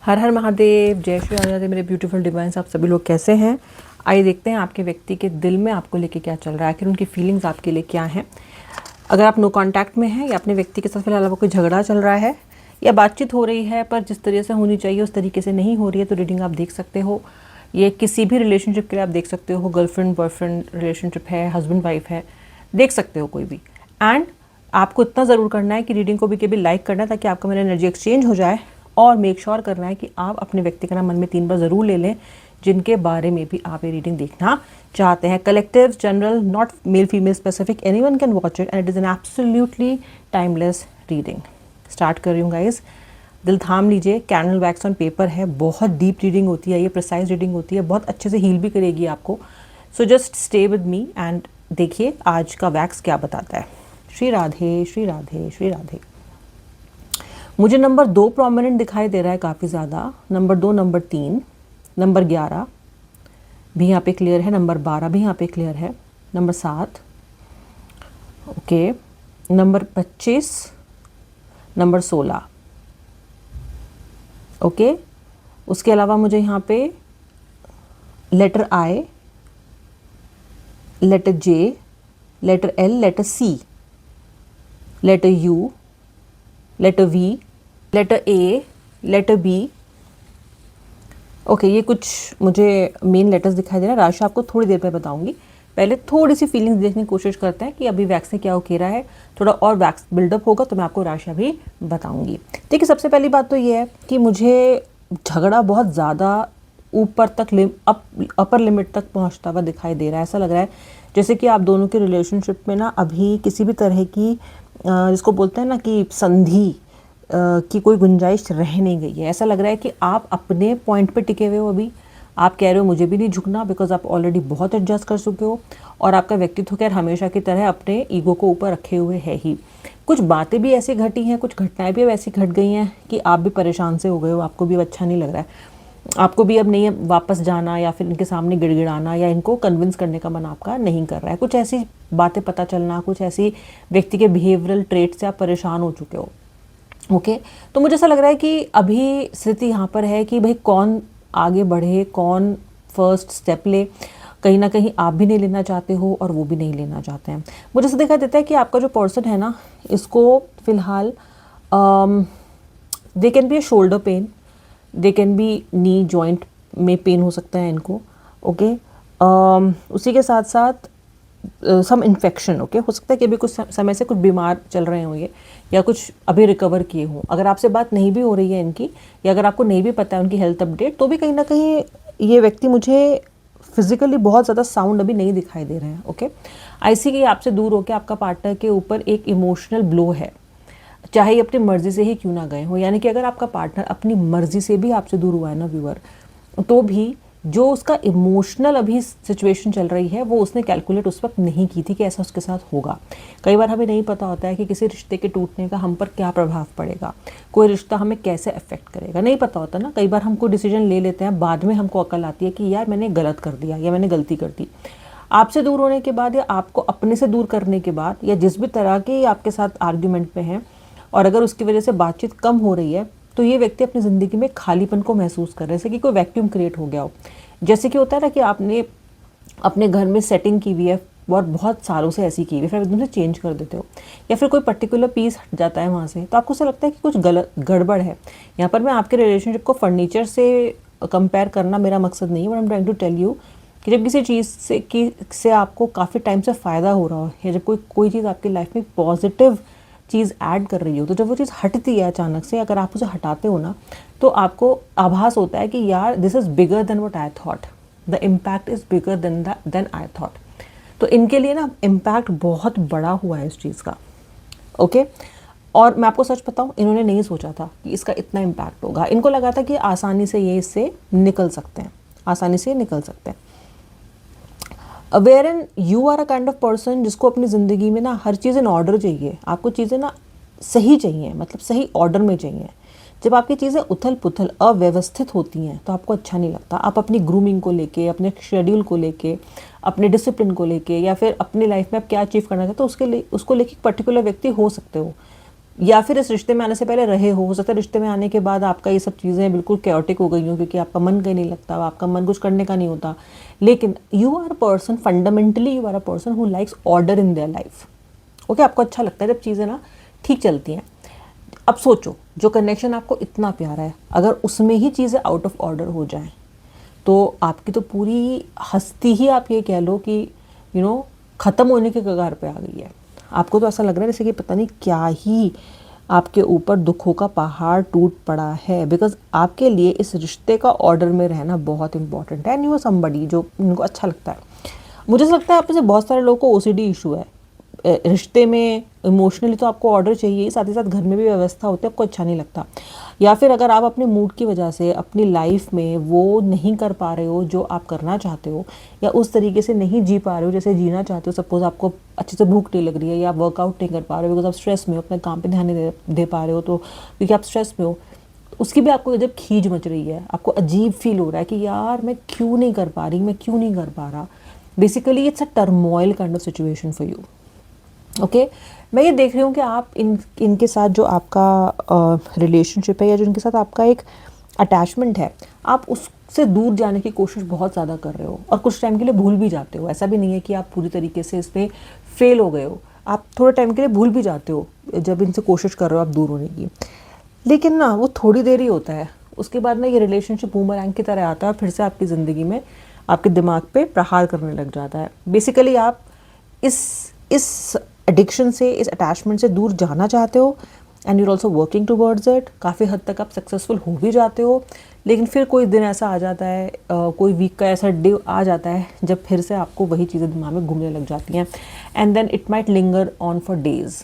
हर हर महादेव, जय श्री राधे मेरे beautiful divine's. आप सभी लोग कैसे हैं? आइए देखते हैं आपके व्यक्ति के दिल में आपको लेके क्या चल रहा है, आखिर उनकी फीलिंग्स आपके लिए क्या हैं। अगर आप नो कांटेक्ट में हैं या अपने व्यक्ति के साथ फिलहाल कोई झगड़ा चल रहा है या बातचीत हो रही है पर जिस तरीके से होनी चाहिए उस तरीके से नहीं हो रही है, तो रीडिंग आप देख सकते हो। ये किसी भी रिलेशनशिप के लिए आप देख सकते हो, गर्लफ्रेंड बॉयफ्रेंड रिलेशनशिप है, हस्बैंड वाइफ है, देख सकते हो कोई भी। एंड आपको इतना ज़रूर करना है कि रीडिंग को भी कभी लाइक करना है ताकि आपका मेरा एनर्जी एक्सचेंज हो जाए, और मेक श्योर करना है कि आप अपने व्यक्ति का नाम मन में 3 बार ज़रूर ले लें जिनके बारे में भी आप ये रीडिंग देखना चाहते हैं। Collective, general, not male female specific, anyone can watch it and it is an absolutely timeless reading. Start कर रही हूँ गाइज, दिल थाम लीजिए। कैंडल वैक्स ऑन पेपर है, बहुत डीप रीडिंग होती है, ये प्रिसाइज रीडिंग होती है, बहुत अच्छे से हील भी करेगी आपको। So just stay with me and देखिए आज का वैक्स क्या बताता है। श्री राधे श्री राधे श्री राधे। मुझे नंबर 2 प्रोमिनेंट दिखाई दे रहा है काफ़ी ज़्यादा, नंबर 2, नंबर 3, नंबर 11 भी यहाँ पे क्लियर है, नंबर 12 भी यहाँ पे क्लियर है, number 7 okay, number 25, number 16 okay. उसके अलावा मुझे यहाँ पे letter I, letter J, letter L, letter C, letter U, letter V, letter A, letter B. Okay, ये कुछ मुझे मेन लेटर्स दिखाई दे रहा है। राशि आपको थोड़ी देर पे बताऊंगी, पहले थोड़ी सी फीलिंग्स देखने की कोशिश करते हैं कि अभी वैक्स से क्या उकेरा है। थोड़ा और वैक्स बिल्डअप होगा तो मैं आपको राशि भी बताऊंगी। देखिए, सबसे पहली बात तो ये है कि मुझे झगड़ा बहुत ज़्यादा ऊपर तक अपर लिमिट तक पहुँचता हुआ दिखाई दे रहा है। ऐसा लग रहा है जैसे कि आप दोनों के रिलेशनशिप में ना अभी किसी भी तरह की जिसको बोलते हैं ना कि संधि की कोई गुंजाइश रह नहीं गई है। ऐसा लग रहा है कि आप अपने पॉइंट पे टिके हुए हो। अभी आप कह रहे हो मुझे भी नहीं झुकना, बिकॉज आप ऑलरेडी बहुत एडजस्ट कर चुके हो और आपका व्यक्तित्व खैर हमेशा की तरह अपने ईगो को ऊपर रखे हुए है ही। कुछ बातें भी ऐसी घटी हैं, कुछ घटनाएं भी वैसी घट गई हैं कि आप भी परेशान से हो गए हो, आपको भी अब अच्छा नहीं लग रहा है, आपको भी अब नहीं वापस जाना या फिर इनके सामने गिड़गिड़ाना या इनको कन्विंस करने का मन आपका नहीं कर रहा है। कुछ ऐसी बातें पता चलना, कुछ ऐसी व्यक्ति के बिहेवियरल ट्रेट से आप परेशान हो चुके हो। ओके, तो मुझे ऐसा लग रहा है कि अभी स्थिति यहाँ पर है कि भाई कौन आगे बढ़े, कौन फर्स्ट स्टेप ले। कहीं ना कहीं आप भी नहीं लेना चाहते हो और वो भी नहीं लेना चाहते हैं। मुझे ऐसा दिखाई देता है कि आपका जो पर्सन है ना, इसको फिलहाल they can be A shoulder pain, they can be knee joint में पेन हो सकता है इनको। ओके, उसी के साथ साथ सम इन्फेक्शन। ओके, हो सकता है कि अभी कुछ समय से कुछ बीमार चल रहे हों ये, या कुछ अभी रिकवर किए हों। अगर आपसे बात नहीं भी हो रही है इनकी, या अगर आपको नहीं भी पता है उनकी हेल्थ अपडेट, तो भी कहीं ना कहीं ये व्यक्ति मुझे फिजिकली बहुत ज़्यादा साउंड अभी नहीं दिखाई दे रहे हैं। ओके, ऐसी कि आपसे दूर होकर आपका पार्टनर के ऊपर एक इमोशनल ब्लो है, चाहे ये अपनी मर्जी से ही क्यों ना गए हो। यानी कि अगर आपका पार्टनर अपनी मर्जी से भी आपसे दूर हुआ है ना व्यूअर, तो भी जो उसका इमोशनल अभी सिचुएशन चल रही है वो उसने कैलकुलेट उस वक्त नहीं की थी कि ऐसा उसके साथ होगा। कई बार हमें नहीं पता होता है कि किसी रिश्ते के टूटने का हम पर क्या प्रभाव पड़ेगा, कोई रिश्ता हमें कैसे अफेक्ट करेगा, नहीं पता होता ना। कई बार हम कोई डिसीजन ले लेते हैं, बाद में हमको अकल आती है कि यार मैंने गलत कर दिया या मैंने गलती कर दी। आपसे दूर होने के बाद या आपको अपने से दूर करने के बाद या जिस भी तरह के आपके साथ आर्ग्यूमेंट में हैं, और अगर उसकी वजह से बातचीत कम हो रही है, तो ये व्यक्ति अपनी ज़िंदगी में खालीपन को महसूस कर रहे हैं, जैसे कि कोई वैक्यूम क्रिएट हो गया हो। जैसे कि होता है ना कि आपने अपने घर में सेटिंग की हुई है और बहुत सालों से ऐसी की हुई है, फिर एकदम से चेंज कर देते हो, या फिर कोई पर्टिकुलर पीस हट जाता है वहाँ से, तो आपको ऐसा लगता है कि कुछ गलत गड़बड़ है। यहाँ पर मैं आपके रिलेशनशिप को फर्नीचर से कंपेयर करना मेरा मकसद नहीं है, but I am trying to tell you कि जब किसी चीज़ से आपको काफ़ी टाइम से फ़ायदा हो रहा हो, या जब कोई चीज़ आपकी लाइफ में पॉजिटिव चीज़ ऐड कर रही हो, तो जब वो चीज़ हटती है अचानक से, अगर आप उसे हटाते हो ना, तो आपको आभास होता है कि यार this is bigger than what I thought, the impact is bigger than I thought. तो इनके लिए ना इम्पैक्ट बहुत बड़ा हुआ है इस चीज़ का। ओके, और मैं आपको सच बताऊँ, इन्होंने नहीं सोचा था कि इसका इतना इम्पैक्ट होगा। इनको लगा था कि आसानी से ये इससे निकल सकते हैं, आसानी से निकल सकते हैं। Wherein you are a kind of person जिसको अपनी ज़िंदगी में ना हर चीज़ इन ऑर्डर चाहिए। आपको चीज़ें ना सही चाहिए, मतलब सही ऑर्डर में चाहिए। जब आपकी चीज़ें उथल पुथल अव्यवस्थित होती हैं तो आपको अच्छा नहीं लगता। आप अपनी ग्रूमिंग को लेके, अपने शेड्यूल को लेके, अपने डिसिप्लिन को लेके, या फिर अपनी लाइफ में आप क्या अचीव करना चाहते हो उसको लेके पर्टिकुलर व्यक्ति हो सकते हो। या फिर इस रिश्ते में आने से पहले रहे हो सकता है रिश्ते में आने के बाद आपका ये सब चीज़ें बिल्कुल कैओटिक हो गई हो, क्योंकि आपका मन कहीं नहीं लगता, आपका मन कुछ करने का नहीं होता। लेकिन you are a person, fundamentally you are a person who likes order in their life. Okay, आपको अच्छा लगता है जब चीज़ें ना ठीक चलती हैं। अब सोचो, जो कनेक्शन आपको इतना प्यारा है, अगर उसमें ही चीज़ें आउट ऑफ ऑर्डर हो जाएं, तो आपकी तो पूरी हस्ती ही आप ये कह लो कि ख़त्म होने के कगार पे आ गई है। आपको तो ऐसा लग रहा है जैसे कि पता नहीं क्या ही आपके ऊपर दुखों का पहाड़ टूट पड़ा है, बिकॉज आपके लिए इस रिश्ते का ऑर्डर में रहना बहुत इंपॉर्टेंट है। एंड यू आर समबडी जो उनको अच्छा लगता है। मुझे ऐसा लगता है आप में से बहुत सारे लोगों को ओसीडी इशू है। रिश्ते में इमोशनली तो आपको ऑर्डर चाहिए, साथ ही साथ घर में भी व्यवस्था होती है, आपको अच्छा नहीं लगता। या फिर अगर आप अपने मूड की वजह से अपनी लाइफ में वो नहीं कर पा रहे हो जो आप करना चाहते हो, या उस तरीके से नहीं जी पा रहे हो जैसे जीना चाहते हो। सपोज आपको अच्छे से भूख नहीं लग रही है, या आप वर्कआउट नहीं कर पा रहे हो बिकॉज आप स्ट्रेस में हो, अपने काम पे ध्यान नहीं दे पा रहे हो, तो क्योंकि आप स्ट्रेस में हो, उसकी भी आपको जब खींच मच रही है, आपको अजीब फील हो रहा है कि यार मैं क्यों नहीं कर पा रही, मैं क्यों नहीं कर पा रहा। Basically it's a turmoil kind of situation for you. Okay, मैं ये देख रही हूँ कि आप इनके साथ जो आपका रिलेशनशिप है, या जो इनके साथ आपका एक अटैचमेंट है, आप उससे दूर जाने की कोशिश बहुत ज़्यादा कर रहे हो, और कुछ टाइम के लिए भूल भी जाते हो। ऐसा भी नहीं है कि आप पूरी तरीके से इसमें फेल हो गए हो, आप थोड़े टाइम के लिए भूल भी जाते हो जब इनसे कोशिश कर रहे हो आप दूर होने की। लेकिन ना वो थोड़ी देर ही होता है, उसके बाद ना ये रिलेशनशिप बूमरैंग की तरह आता है, फिर से आपकी ज़िंदगी में आपके दिमाग पे प्रहार करने लग जाता है। बेसिकली आप इस एडिक्शन से, इस अटैचमेंट से दूर जाना चाहते हो, and you're also working towards it. काफ़ी हद तक आप सक्सेसफुल हो भी जाते हो, लेकिन फिर कोई दिन ऐसा आ जाता है, कोई वीक का ऐसा डे आ जाता है जब फिर से आपको वही चीज़ें दिमाग में घूमने लग जाती हैं, and then it might linger on for days,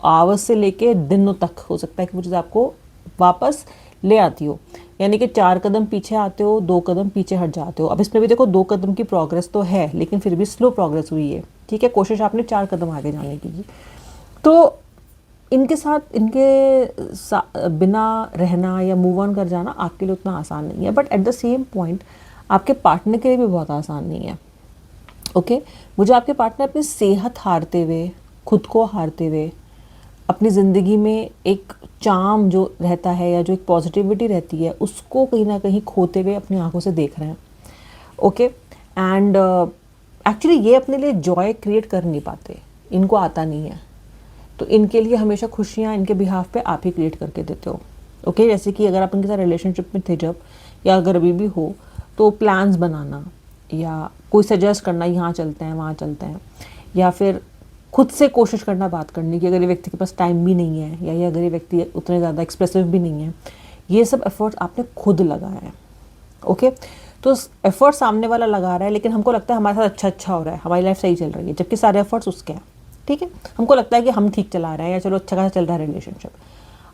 hours से लेके दिनों तक हो सकता है कि वो चीज़ आपको वापस ले आती हो। यानी कि 4 कदम पीछे आते हो, 2 कदम पीछे हट जाते हो। अब इसमें भी देखो 2 कदम की प्रोग्रेस तो है, लेकिन फिर भी स्लो प्रोग्रेस हुई है, ठीक है। कोशिश आपने 4 कदम आगे जाने की। तो इनके साथ बिना रहना या मूव ऑन कर जाना आपके लिए उतना आसान नहीं है, but at the same point आपके पार्टनर के लिए भी बहुत आसान नहीं है। ओके, मुझे आपके पार्टनर अपनी सेहत हारते हुए, खुद को हारते हुए, अपनी ज़िंदगी में एक चार्म जो रहता है या जो एक पॉजिटिविटी रहती है उसको कहीं ना कहीं खोते हुए अपनी आंखों से देख रहे हैं। ओके, एंड एक्चुअली ये अपने लिए जॉय क्रिएट कर नहीं पाते, इनको आता नहीं है, तो इनके लिए हमेशा खुशियाँ इनके बिहाफ पे आप ही क्रिएट करके देते हो। ओके, जैसे कि अगर आप इनके साथ रिलेशनशिप में थे जब, या अगर अभी भी हो, तो प्लान्स बनाना या कोई सजेस्ट करना, यहाँ चलते हैं वहाँ चलते हैं, या फिर खुद से कोशिश करना बात करने की, अगर ये व्यक्ति के पास टाइम भी नहीं है, या अगर ये व्यक्ति उतने ज़्यादा एक्सप्रेसिव भी नहीं है, ये सब एफर्ट्स आपने खुद लगाया है। ओके, तो एफर्ट सामने वाला लगा रहा है, लेकिन हमको लगता है हमारे साथ अच्छा हो रहा है, हमारी लाइफ सही चल रही है, जबकि सारे एफर्ट्स उसके हैं। ठीक है, हमको लगता है कि हम ठीक चला रहे हैं, या चलो अच्छा खासा चल रहा है रिलेशनशिप।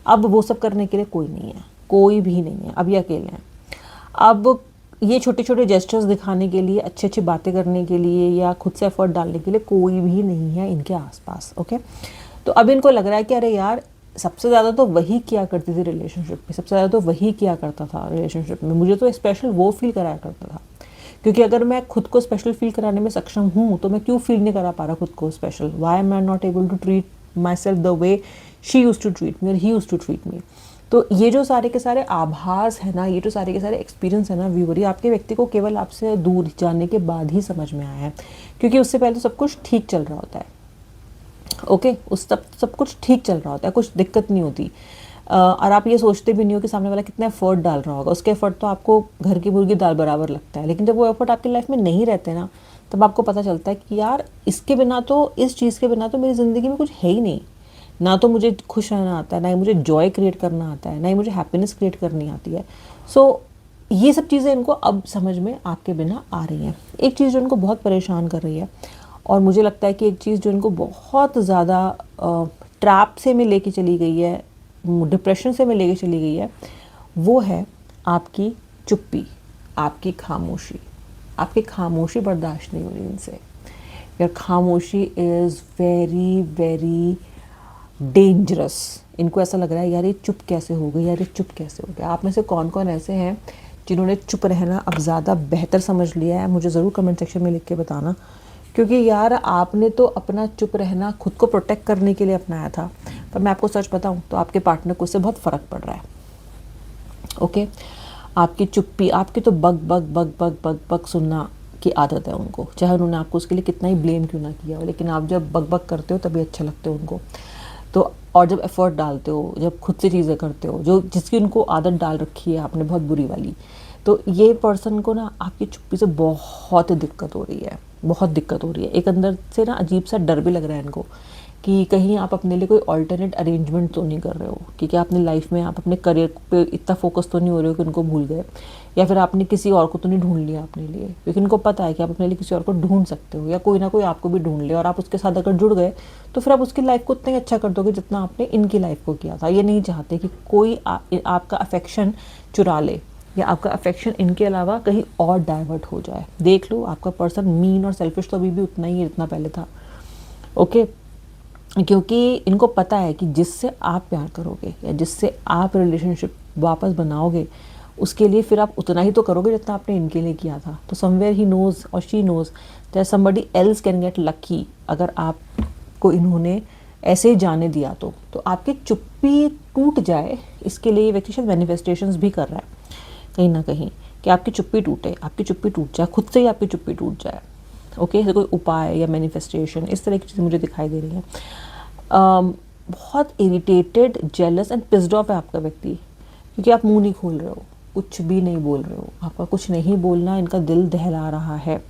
अब वो सब करने के लिए कोई नहीं है, कोई भी नहीं है, अब ये अकेले हैं। अब ये छोटे छोटे जेस्चर्स दिखाने के लिए, अच्छी अच्छी बातें करने के लिए, या खुद से एफर्ट डालने के लिए कोई भी नहीं है इनके आसपास। ओके, तो अब इनको लग रहा है कि अरे यार, सबसे ज़्यादा तो वही किया करती थी रिलेशनशिप में, सबसे ज़्यादा तो वही किया करता था रिलेशनशिप में, मुझे तो स्पेशल वो फील कराया करता था। क्योंकि अगर मैं खुद को स्पेशल फील कराने में सक्षम हूँ, तो मैं क्यों फील नहीं करा पा रहा खुद को special? Why am I not able to treat myself the way she used to treat me और he used to treat me? तो ये जो सारे के सारे आभास है ना, ये जो सारे के सारे एक्सपीरियंस है ना व्यूअर, ये आपके व्यक्ति को केवल आपसे दूर जाने के बाद ही समझ में आया है, क्योंकि उससे पहले तो सब कुछ ठीक चल रहा होता है। ओके, उस सब कुछ ठीक चल रहा होता है, कुछ दिक्कत नहीं होती, और आप ये सोचते भी नहीं हो कि सामने वाला कितना एफर्ट डाल रहा होगा। उसके एफर्ट तो आपको घर की मुर्गी दाल बराबर लगता है, लेकिन जब वो एफर्ट आपकी लाइफ में नहीं रहते ना, तब आपको पता चलता है कि यार, इसके बिना तो, इस चीज़ के बिना तो मेरी ज़िंदगी में कुछ है ही नहीं। ना तो मुझे खुश रहना आता है, ना ही मुझे जॉय क्रिएट करना आता है, ना ही मुझे हैप्पीनेस क्रिएट करनी आती है। सो ये सब चीज़ें इनको अब समझ में आपके बिना आ रही हैं। एक चीज़ जो इनको बहुत परेशान कर रही है, और मुझे लगता है कि एक चीज़ जो इनको बहुत ज़्यादा ट्रैप से में लेके चली गई है, डिप्रेशन से में लेके चली गई है, वो है आपकी चुप्पी, आपकी खामोशी। आपकी खामोशी बर्दाश्त नहीं हो रही इनसे। यार, खामोशी इज़ वेरी वेरी डेंजरस। इनको ऐसा लग रहा है यार, ये चुप कैसे हो गई, यार ये चुप कैसे हो गया। आप में से कौन कौन ऐसे हैं जिन्होंने चुप रहना अब ज़्यादा बेहतर समझ लिया है? मुझे ज़रूर कमेंट सेक्शन में लिख के बताना, क्योंकि यार आपने तो अपना चुप रहना खुद को प्रोटेक्ट करने के लिए अपनाया था, पर मैं आपको सच बताऊं तो आपके पार्टनर को उससे बहुत फ़र्क पड़ रहा है। ओके, आपकी चुप्पी, आपकी तो bug bug bug bug bug bug सुनना की आदत है उनको, चाहे उन्होंने आपको उसके लिए कितना ही ब्लेम क्यों ना किया हो, लेकिन आप जब बग बग करते हो तभी अच्छे लगते हो उनको। तो और जब एफर्ट डालते हो, जब खुद से चीज़ें करते हो, जो जिसकी उनको आदत डाल रखी है आपने बहुत बुरी वाली, तो ये पर्सन को ना आपकी चुप्पी से बहुत दिक्कत हो रही है, बहुत दिक्कत हो रही है। एक अंदर से ना अजीब सा डर भी लग रहा है इनको कि कहीं आप अपने लिए कोई ऑल्टरनेट अरेंजमेंट तो नहीं कर रहे हो, कि क्या अपनी लाइफ में आप अपने करियर पे इतना फोकस तो नहीं हो रहे हो कि उनको भूल गए, या फिर आपने किसी और को तो नहीं ढूंढ लिया अपने लिए, क्योंकि उनको पता है कि आप अपने लिए किसी और को ढूंढ सकते हो, या कोई ना कोई आपको भी ढूंढ ले और आप उसके साथ अगर जुड़ गए तो फिर आप उसकी लाइफ को उतना ही अच्छा कर दोगे जितना आपने इनकी लाइफ को किया था। ये नहीं चाहते कि कोई आपका अफेक्शन चुरा ले या आपका अफेक्शन इनके अलावा कहीं और डाइवर्ट हो जाए। देख लो, आपका पर्सन मीन और सेल्फिश तो अभी भी उतना ही है जितना पहले था। ओके, क्योंकि इनको पता है कि जिससे आप प्यार करोगे या जिससे आप रिलेशनशिप वापस बनाओगे, उसके लिए फिर आप उतना ही तो करोगे जितना आपने इनके लिए किया था। तो समवेयर ही नोज और she knows that somebody else can get lucky, अगर आपको इन्होंने ऐसे ही जाने दिया तो आपकी चुप्पी टूट जाए, इसके लिए ये व्यक्ति शायद मैनिफेस्टेशंस भी कर रहा है कहीं ना कहीं कि आपकी चुप्पी टूटे, आपकी चुप्पी टूट जाए, खुद से ही आपकी चुप्पी टूट जाए। ओके, कोई उपाय या मैनिफेस्टेशन इस तरह की चीज़ें मुझे दिखाई दे रही हैं। बहुत irritated, jealous and pissed off है आपका व्यक्ति, क्योंकि आप मुंह नहीं खोल रहे हो, कुछ भी नहीं बोल रहे हो, आपका कुछ नहीं बोलना इनका दिल दहला रहा है।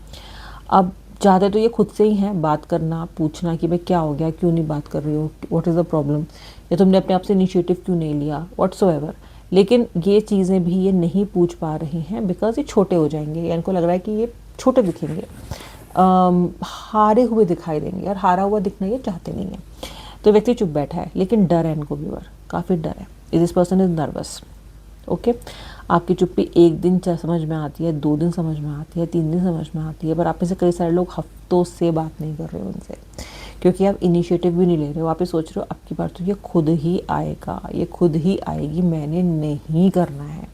अब चाहते तो ये खुद से ही हैं बात करना, पूछना कि भाई क्या हो गया, क्यों नहीं बात कर रही हो, व्हाट इज़ द प्रॉब्लम, या तुमने अपने आप से इनिशिएटिव क्यों नहीं लिया, व्हाट्सोएवर। लेकिन ये चीज़ें भी ये नहीं पूछ पा रहे हैं बिकॉज ये छोटे हो जाएंगे, या इनको लग रहा है कि ये छोटे दिखेंगे, हारे हुए दिखाई देंगे, और हारा हुआ दिखना ये चाहते नहीं है। तो व्यक्ति चुप बैठा है, लेकिन डर है इनको व्यूअर, काफ़ी डर है। This person is nervous. Okay, आपकी चुप्पी एक दिन समझ में आती है, 2 दिन समझ में आती है, 3 दिन समझ में आती है, पर आप में से कई सारे लोग हफ्तों से बात नहीं कर रहे हो उनसे, क्योंकि आप इनिशिएटिव भी नहीं ले रहे हो। आप ये सोच रहे हो अब की बार तो ये खुद ही आएगा, ये खुद ही आएगी, मैंने नहीं करना है।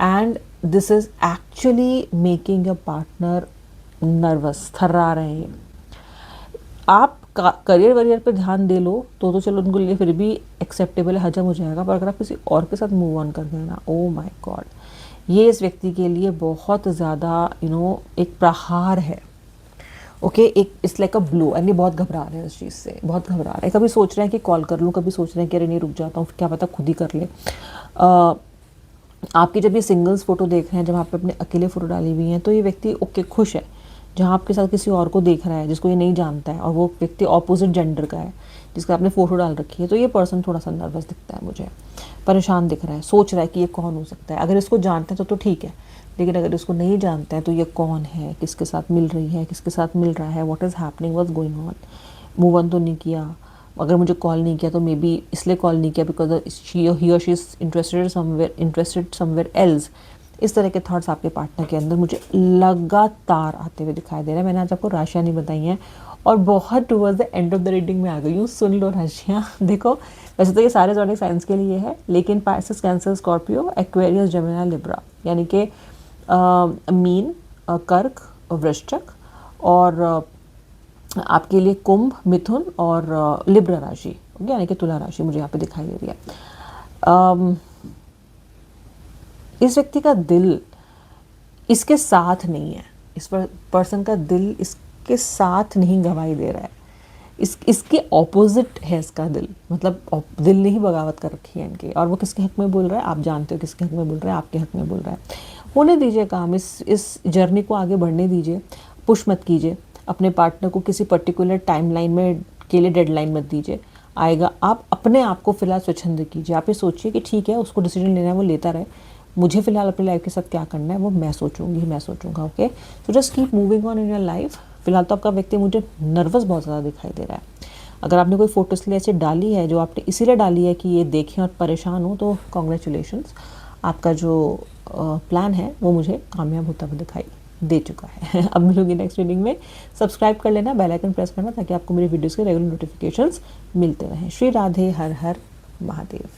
And this is actually making your partner nervous, थर्रा रहे हैं। आप करियर वरियर पे ध्यान दे लो तो चलो उनको लिए फिर भी एक्सेप्टेबल है, हजम हो जाएगा, पर अगर आप किसी और के साथ मूव ऑन कर गए ना, ओ माय गॉड, ये इस व्यक्ति के लिए बहुत ज़्यादा एक प्रहार है। ओके, एक it's like a blow, and ये बहुत घबरा रहे हैं उस चीज़ से, बहुत घबरा रहे हैं। कभी सोच रहे हैं कि कॉल कर लूँ, कभी सोच रहे हैं कि अरे नहीं रुक जाता हूँ, क्या पता खुद ही कर ले। आपकी जब ये सिंगल्स फोटो देख रहे हैं, जब आप अपने अकेले फ़ोटो डाली हुई हैं, तो ये व्यक्ति ओके खुश है। जहाँ आपके साथ किसी और को देख रहा है जिसको ये नहीं जानता है, और वो व्यक्ति ऑपोजिट जेंडर का है जिसका आपने फ़ोटो डाल रखी है, तो ये पर्सन थोड़ा सा नर्वस दिखता है मुझे, परेशान दिख रहा है, सोच रहा है कि ये कौन हो सकता है। अगर इसको जानते हैं तो ठीक है, लेकिन अगर इसको नहीं जानते हैं तो ये कौन है, किसके साथ मिल रही है, किसके साथ मिल रहा है, what is happening, what's going on. Move on तो नहीं किया, अगर मुझे कॉल नहीं किया तो मे बी इसलिए कॉल नहीं किया बिकॉज ही और she is interested somewhere else. इस तरह के थॉट्स आपके पार्टनर के अंदर मुझे लगातार आते हुए दिखाई दे रहे हैं। मैंने आज आपको राशियाँ नहीं बताई हैं और बहुत towards the end of the reading में आ गई हूँ। सुन लो राशियाँ, देखो वैसे तो ये सारे ज़ोडिक साइंस के लिए है, लेकिन Pisces, cancer, Scorpio, Aquarius, Gemini, Libra, यानी कि मीन, कर्क, वृश्चिक, और आपके लिए कुंभ, मिथुन और लिब्रा राशि, यानी कि तुला राशि मुझे यहाँ पे दिखाई दे रही है। इस व्यक्ति का दिल इसके साथ नहीं है, इस पर्सन का दिल इसके साथ नहीं गवाही दे रहा है, इसके ऑपोजिट है इसका दिल, मतलब दिल ने ही बगावत कर रखी है इनकी। और वो किसके हक में बोल रहा है, आप जानते हो किसके हक में बोल रहा है, आपके हक में बोल रहा है। होने दीजिए काम, इस जर्नी को आगे बढ़ने दीजिए, पुश मत कीजिए अपने पार्टनर को, किसी पर्टिकुलर टाइमलाइन में के लिए डेडलाइन मत दीजिए, आएगा। आप अपने आप को फिलहाल स्वच्छंद कीजिए। आप ये सोचिए कि ठीक है, उसको डिसीजन लेना है वो लेता रहे, मुझे फिलहाल अपनी लाइफ के साथ क्या करना है वो मैं सोचूंगी, मैं सोचूंगा। Okay, so just keep moving on in your life. फिलहाल तो आपका व्यक्ति मुझे नर्वस बहुत ज़्यादा दिखाई दे रहा है। अगर आपने कोई फ़ोटो इसलिए ऐसे डाली है जो आपने इसीलिए डाली है कि ये देखें और परेशान हो, तो कॉन्ग्रेचुलेशंस, आपका जो प्लान है वो मुझे कामयाब होता हुआ दिखाई दे चुका है। अब मिलूंगी नेक्स्ट रीडिंग में। सब्सक्राइब कर लेना, बेल आइकन प्रेस करना, ताकि आपको मेरी वीडियोज़ के रेगुलर नोटिफिकेशंस मिलते रहें। श्री राधे, हर हर महादेव।